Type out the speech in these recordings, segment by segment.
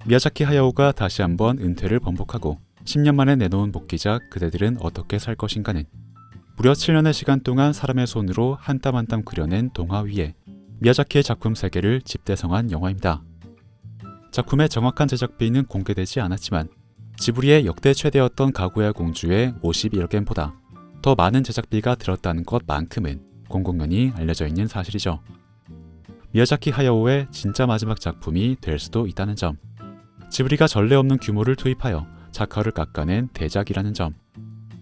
미야자키 하야오가 다시 한번 은퇴를 번복하고 10년 만에 내놓은 복귀작 그대들은 어떻게 살 것인가는 무려 7년의 시간 동안 사람의 손으로 한 땀 한 땀 그려낸 동화 위에 미야자키의 작품 세계를 집대성한 영화입니다. 작품의 정확한 제작비는 공개되지 않았지만 지브리의 역대 최대였던 가구야 공주의 51억엔보다 더 많은 제작비가 들었다는 것만큼은 공공연히 알려져 있는 사실이죠. 미야자키 하야오의 진짜 마지막 작품이 될 수도 있다는 점, 지브리가 전례 없는 규모를 투입하여 작화를 깎아낸 대작이라는 점,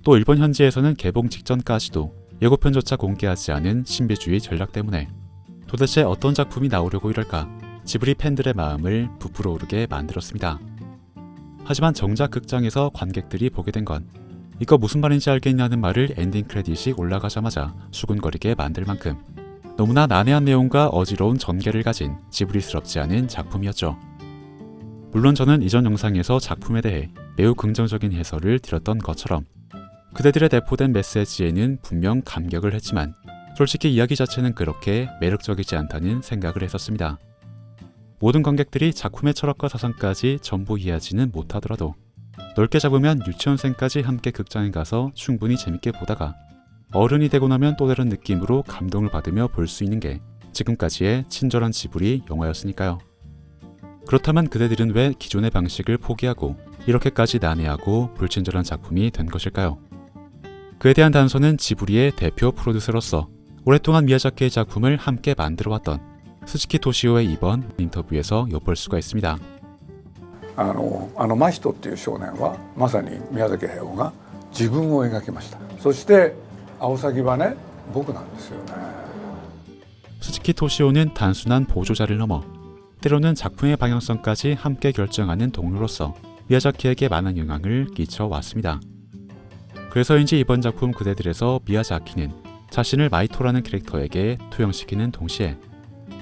또 일본 현지에서는 개봉 직전까지도 예고편조차 공개하지 않은 신비주의 전략 때문에 도대체 어떤 작품이 나오려고 이럴까 지브리 팬들의 마음을 부풀어 오르게 만들었습니다. 하지만 정작 극장에서 관객들이 보게 된 건 이거 무슨 말인지 알겠냐는 말을 엔딩 크레딧이 올라가자마자 수군거리게 만들 만큼 너무나 난해한 내용과 어지러운 전개를 가진 지브리스럽지 않은 작품이었죠. 물론 저는 이전 영상에서 작품에 대해 매우 긍정적인 해설을 드렸던 것처럼 그대들의 내포된 메시지에는 분명 감격을 했지만 솔직히 이야기 자체는 그렇게 매력적이지 않다는 생각을 했었습니다. 모든 관객들이 작품의 철학과 사상까지 전부 이해하지는 못하더라도 넓게 잡으면 유치원생까지 함께 극장에 가서 충분히 재밌게 보다가 어른이 되고 나면 또 다른 느낌으로 감동을 받으며 볼 수 있는 게 지금까지의 친절한 지브리 영화였으니까요. 그렇다면 그대들은 왜 기존의 방식을 포기하고 이렇게까지 난해하고 불친절한 작품이 된 것일까요? 그에 대한 단서는 지브리의 대표 프로듀서로서 오랫동안 미야자키의 작품을 함께 만들어왔던 스즈키 토시오의 이번 인터뷰에서 엿볼 수가 있습니다. 真人っていう少年はまさに宮崎駿が自分を描きました。そしてアオサギはね、僕なんですよね。 스즈키 토시오는 단순한 보조자를 넘어 때로는 작품의 방향성까지 함께 결정하는 동료로서 미야자키에게 많은 영향을 끼쳐왔습니다. 그래서인지 이번 작품 그대들에서 미야자키는 자신을 마이토라는 캐릭터에게 투영시키는 동시에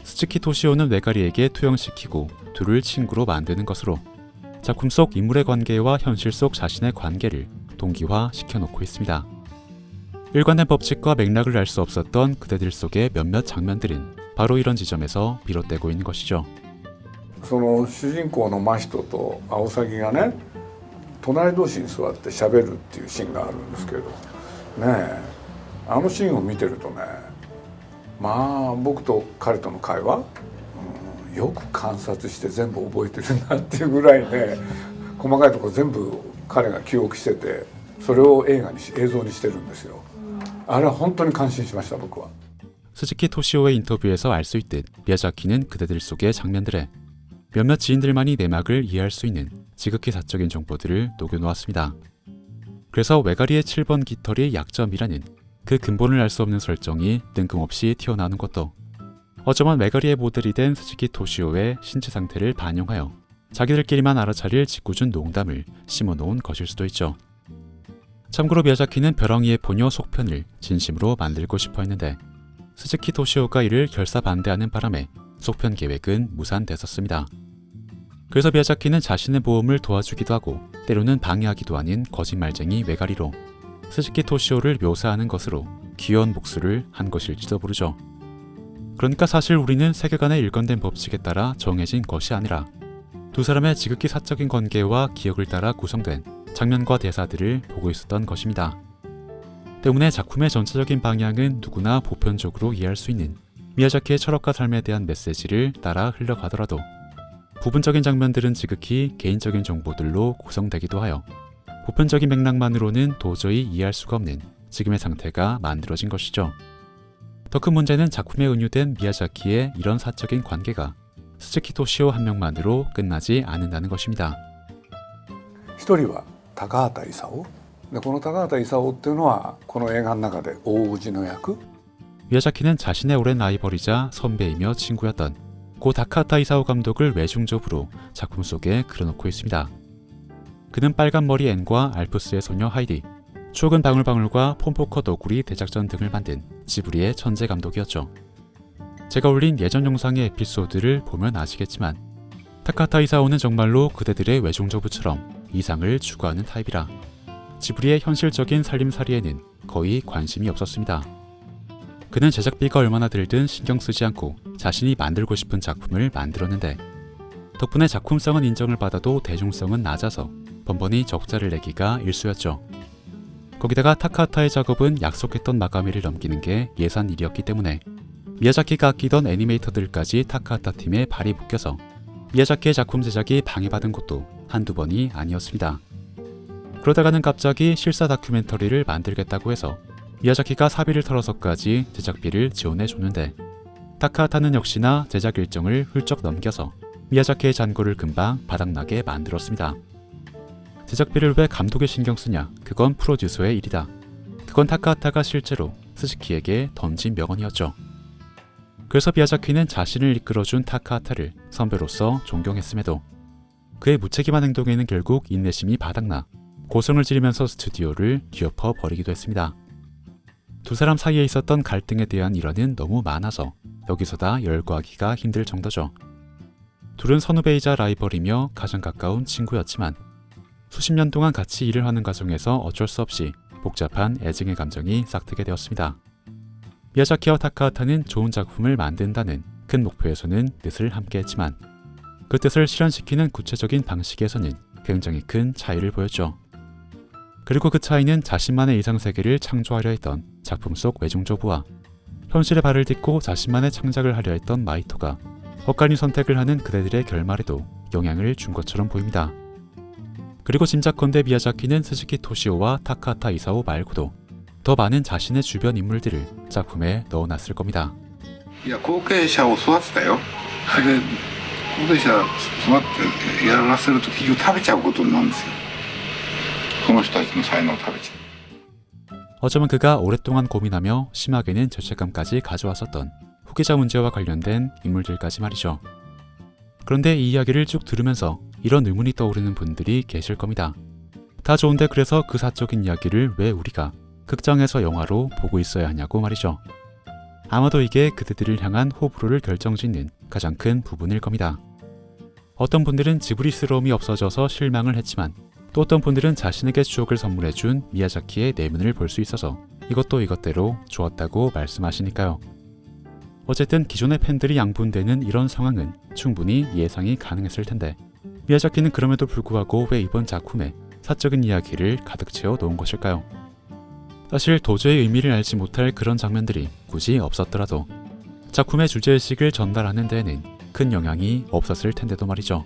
스즈키 토시오는 외가리에게 투영시키고 둘을 친구로 만드는 것으로 작품 속 인물의 관계와 현실 속 자신의 관계를 동기화시켜놓고 있습니다. 일관된 법칙과 맥락을 알 수 없었던 그대들 속의 몇몇 장면들은 바로 이런 지점에서 비롯되고 있는 것이죠. その主人公の真人とアオサギがね、隣同士に座って喋るっていうシーンがあるんですけど、ねえ、あのシーンを見てるとね、まあ僕と彼との会話、よく観察して全部覚えてるなっていうぐらいね、細かいところ全部彼が記憶してて、それを映像にしてるんですよ。あれは本当に感心しました僕は。 스즈키 토시오의 인터뷰에서 알 수 있듯 미야자키는 그대들 속의 장면들에 몇몇 지인들만이 내막을 이해할 수 있는 지극히 사적인 정보들을 녹여놓았습니다. 그래서 외가리의 7번 깃털이 약점이라는 그 근본을 알 수 없는 설정이 뜬금없이 튀어나오는 것도 어쩌면 외가리의 모델이 된 스즈키 토시오의 신체 상태를 반영하여 자기들끼리만 알아차릴 짓궂은 농담을 심어놓은 것일 수도 있죠. 참고로 미야자키는 벼랑이의 포녀 속편을 진심으로 만들고 싶어 했는데 스즈키 토시오가 이를 결사반대하는 바람에 속편 계획은 무산됐었습니다. 그래서 미야자키는 자신의 모험을 도와주기도 하고 때로는 방해하기도 하는 거짓말쟁이 외가리로 스즈키 토시오를 묘사하는 것으로 귀여운 복수를 한 것일지도 모르죠. 그러니까 사실 우리는 세계관의 일관된 법칙에 따라 정해진 것이 아니라 두 사람의 지극히 사적인 관계와 기억을 따라 구성된 장면과 대사들을 보고 있었던 것입니다. 때문에 작품의 전체적인 방향은 누구나 보편적으로 이해할 수 있는 미야자키의 철학과 삶에 대한 메시지를 따라 흘러가더라도 부분적인 장면들은 지극히 개인적인 정보들로 구성되기도 하여 보편적인 맥락만으로는 도저히 이해할 수가 없는 지금의 상태가 만들어진 것이죠. 더 큰 문제는 작품에 은유된 미야자키의 이런 사적인 관계가 스즈키 토시오 한 명만으로 끝나지 않는다는 것입니다. 一人は高畑勲で、この高畑勲っていうのはこの映画の中で大氏の役。 미야자키는 자신의 오랜 라이벌이자 선배이며 친구였던 고 다카하타 이사오 감독을 외중적으로 작품 속에 그려놓고 있습니다. 그는 빨간 머리 앤과 알프스의 소녀 하이디, 추억은 방울방울과 폼포커 너구리 대작전 등을 만든 지브리의 천재 감독이었죠. 제가 올린 예전 영상의 에피소드를 보면 아시겠지만 타카하타 이사오는 정말로 그대들의 외종저부처럼 이상을 추구하는 타입이라 지브리의 현실적인 살림살이에는 거의 관심이 없었습니다. 그는 제작비가 얼마나 들든 신경 쓰지 않고 자신이 만들고 싶은 작품을 만들었는데 덕분에 작품성은 인정을 받아도 대중성은 낮아서 번번이 적자를 내기가 일쑤였죠. 거기다가 타카하타의 작업은 약속했던 마감일을 넘기는 게 예산 일이었기 때문에 미야자키가 아끼던 애니메이터들까지 타카하타 팀에 발이 묶여서 미야자키의 작품 제작이 방해받은 것도 한두 번이 아니었습니다. 그러다가는 갑자기 실사 다큐멘터리를 만들겠다고 해서 미야자키가 사비를 털어서까지 제작비를 지원해줬는데 타카하타는 역시나 제작 일정을 훌쩍 넘겨서 미야자키의 잔고를 금방 바닥나게 만들었습니다. 제작비를 왜 감독에 신경 쓰냐? 그건 프로듀서의 일이다. 그건 타카하타가 실제로 스즈키에게 던진 명언이었죠. 그래서 미야자키는 자신을 이끌어준 타카하타를 선배로서 존경했음에도 그의 무책임한 행동에는 결국 인내심이 바닥나 고성을 지르면서 스튜디오를 뒤엎어 버리기도 했습니다. 두 사람 사이에 있었던 갈등에 대한 일화는 너무 많아서 여기서 다 열거하기가 힘들 정도죠. 둘은 선후배이자 라이벌이며 가장 가까운 친구였지만 수십 년 동안 같이 일을 하는 과정에서 어쩔 수 없이 복잡한 애증의 감정이 싹트게 되었습니다. 미야자키와 타카하타는 좋은 작품을 만든다는 큰 목표에서는 뜻을 함께 했지만 그 뜻을 실현시키는 구체적인 방식에서는 굉장히 큰 차이를 보였죠. 그리고 그 차이는 자신만의 이상세계를 창조하려 했던 작품 속 외중조부와 현실의 발을 딛고 자신만의 창작을 하려 했던 마이토가 엇갈린 선택을 하는 그대들의 결말에도 영향을 준 것처럼 보입니다. 그리고 짐작컨대 미야자키는 스즈키 토시오와 타카하타 이사오 말고도 더 많은 자신의 주변 인물들을 작품에 넣어놨을 겁니다. いや後継者を育てたよ。それで後継者育ってやらせると結局食べちゃうことになるんですよ。この人たちの才能を食べちゃう。 어쩌면 그가 오랫동안 고민하며 심하게는 죄책감까지 가져왔었던 후계자 문제와 관련된 인물들까지 말이죠. 그런데 이 이야기를 쭉 들으면서 이런 의문이 떠오르는 분들이 계실 겁니다. 다 좋은데 그래서 그 사적인 이야기를 왜 우리가 극장에서 영화로 보고 있어야 하냐고 말이죠. 아마도 이게 그대들을 향한 호불호를 결정짓는 가장 큰 부분일 겁니다. 어떤 분들은 지브리스러움이 없어져서 실망을 했지만 또 어떤 분들은 자신에게 추억을 선물해준 미야자키의 내면을 볼 수 있어서 이것도 이것대로 좋았다고 말씀하시니까요. 어쨌든 기존의 팬들이 양분되는 이런 상황은 충분히 예상이 가능했을 텐데 미야자키는 그럼에도 불구하고 왜 이번 작품에 사적인 이야기를 가득 채워 놓은 것일까요? 사실 도저히 의미를 알지 못할 그런 장면들이 굳이 없었더라도 작품의 주제의식을 전달하는 데에는 큰 영향이 없었을 텐데도 말이죠.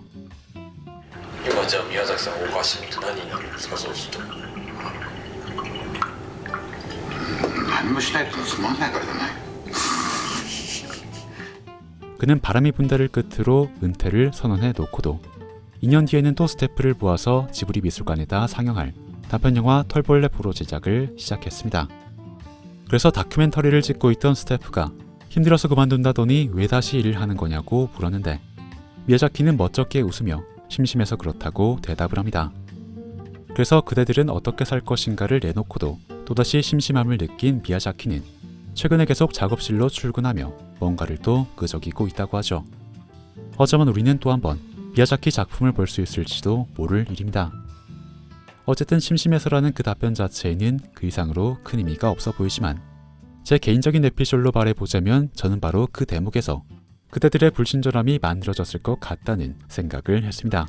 今じゃあ宮崎さんおかしいって何になるんですかそうすると何もしないとつまんないからじゃない。 그는 바람이 분다를 끝으로 은퇴를 선언해 놓고도 2년 뒤에는 또 스태프를 모아서 지브리 미술관에다 상영할 단편영화 털벌레 포로 제작을 시작했습니다. 그래서 다큐멘터리를 찍고 있던 스태프가 힘들어서 그만둔다더니 왜 다시 일을 하는 거냐고 물었는데 미야자키는 멋쩍게 웃으며 심심해서 그렇다고 대답을 합니다. 그래서 그대들은 어떻게 살 것인가를 내놓고도 또다시 심심함을 느낀 미야자키는 최근에 계속 작업실로 출근하며 뭔가를 또 끄적이고 있다고 하죠. 어쩌면 우리는 또 한번 미야자키 작품을 볼 수 있을지도 모를 일입니다. 어쨌든 심심해서라는 그 답변 자체에는 그 이상으로 큰 의미가 없어 보이지만 제 개인적인 에피솔로 말해보자면 저는 바로 그 대목에서 그대들의 불친절함이 만들어졌을 것 같다는 생각을 했습니다.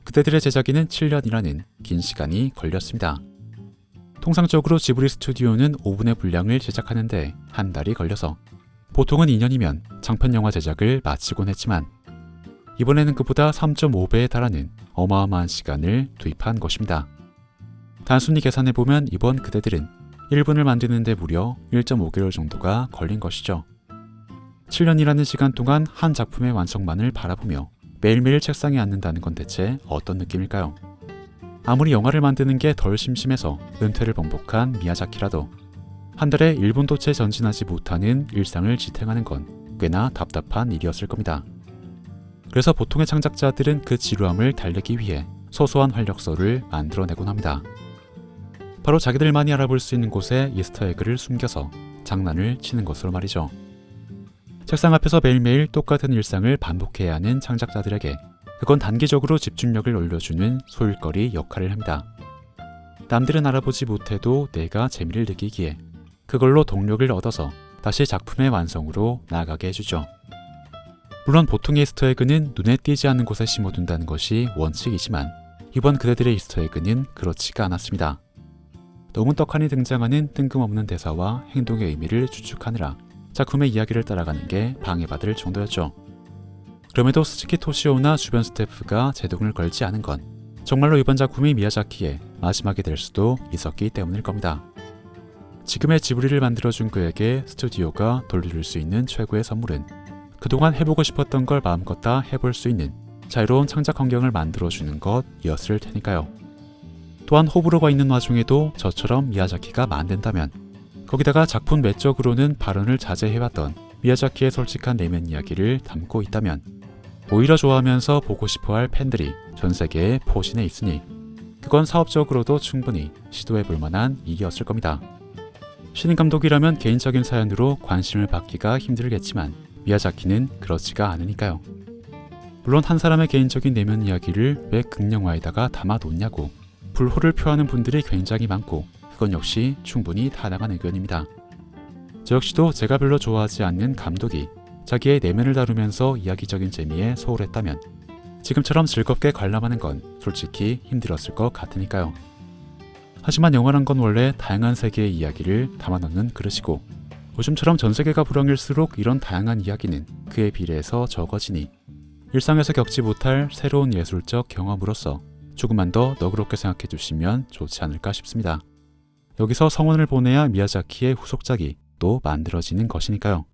그대들의 제작에는 7년이라는 긴 시간이 걸렸습니다. 통상적으로 지브리 스튜디오는 5분의 분량을 제작하는데 한 달이 걸려서 보통은 2년이면 장편영화 제작을 마치곤 했지만 이번에는 그보다 3.5배에 달하는 어마어마한 시간을 투입한 것입니다. 단순히 계산해보면 이번 그대들은 1분을 만드는데 무려 1.5개월 정도가 걸린 것이죠. 7년이라는 시간 동안 한 작품의 완성만을 바라보며 매일매일 책상에 앉는다는 건 대체 어떤 느낌일까요? 아무리 영화를 만드는 게 덜 심심해서 은퇴를 번복한 미야자키라도 한 달에 1분도 채 전진하지 못하는 일상을 지탱하는 건 꽤나 답답한 일이었을 겁니다. 그래서 보통의 창작자들은 그 지루함을 달래기 위해 소소한 활력소를 만들어내곤 합니다. 바로 자기들만이 알아볼 수 있는 곳에 이스터에그를 숨겨서 장난을 치는 것으로 말이죠. 책상 앞에서 매일매일 똑같은 일상을 반복해야 하는 창작자들에게 그건 단기적으로 집중력을 올려주는 소일거리 역할을 합니다. 남들은 알아보지 못해도 내가 재미를 느끼기에 그걸로 동력을 얻어서 다시 작품의 완성으로 나아가게 해주죠. 물론 보통의 이스터에그는 눈에 띄지 않는 곳에 심어둔다는 것이 원칙이지만 이번 그대들의 이스터에그는 그렇지가 않았습니다. 너무 떡하니 등장하는 뜬금없는 대사와 행동의 의미를 추측하느라 작품의 이야기를 따라가는 게 방해받을 정도였죠. 그럼에도 스즈키 토시오나 주변 스태프가 제동을 걸지 않은 건 정말로 이번 작품이 미야자키의 마지막이 될 수도 있었기 때문일 겁니다. 지금의 지브리를 만들어준 그에게 스튜디오가 돌려줄 수 있는 최고의 선물은 그동안 해보고 싶었던 걸 마음껏 다 해볼 수 있는 자유로운 창작 환경을 만들어주는 것이었을 테니까요. 또한 호불호가 있는 와중에도 저처럼 미야자키가 만든다면, 거기다가 작품 외적으로는 발언을 자제해왔던 미야자키의 솔직한 내면 이야기를 담고 있다면 오히려 좋아하면서 보고 싶어할 팬들이 전 세계에 포진해 있으니 그건 사업적으로도 충분히 시도해볼 만한 일이었을 겁니다. 신인 감독이라면 개인적인 사연으로 관심을 받기가 힘들겠지만 미야자키는 그렇지가 않으니까요. 물론 한 사람의 개인적인 내면 이야기를 왜 극영화에다가 담아놓냐고 불호를 표하는 분들이 굉장히 많고 그건 역시 충분히 타당한 의견입니다. 저 역시도 제가 별로 좋아하지 않는 감독이 자기의 내면을 다루면서 이야기적인 재미에 소홀했다면 지금처럼 즐겁게 관람하는 건 솔직히 힘들었을 것 같으니까요. 하지만 영화란 건 원래 다양한 세계의 이야기를 담아넣는 그릇이고 요즘처럼 전 세계가 불황일수록 이런 다양한 이야기는 그에 비례해서 적어지니 일상에서 겪지 못할 새로운 예술적 경험으로서 조금만 더 너그럽게 생각해 주시면 좋지 않을까 싶습니다. 여기서 성원을 보내야 미야자키의 후속작이 또 만들어지는 것이니까요.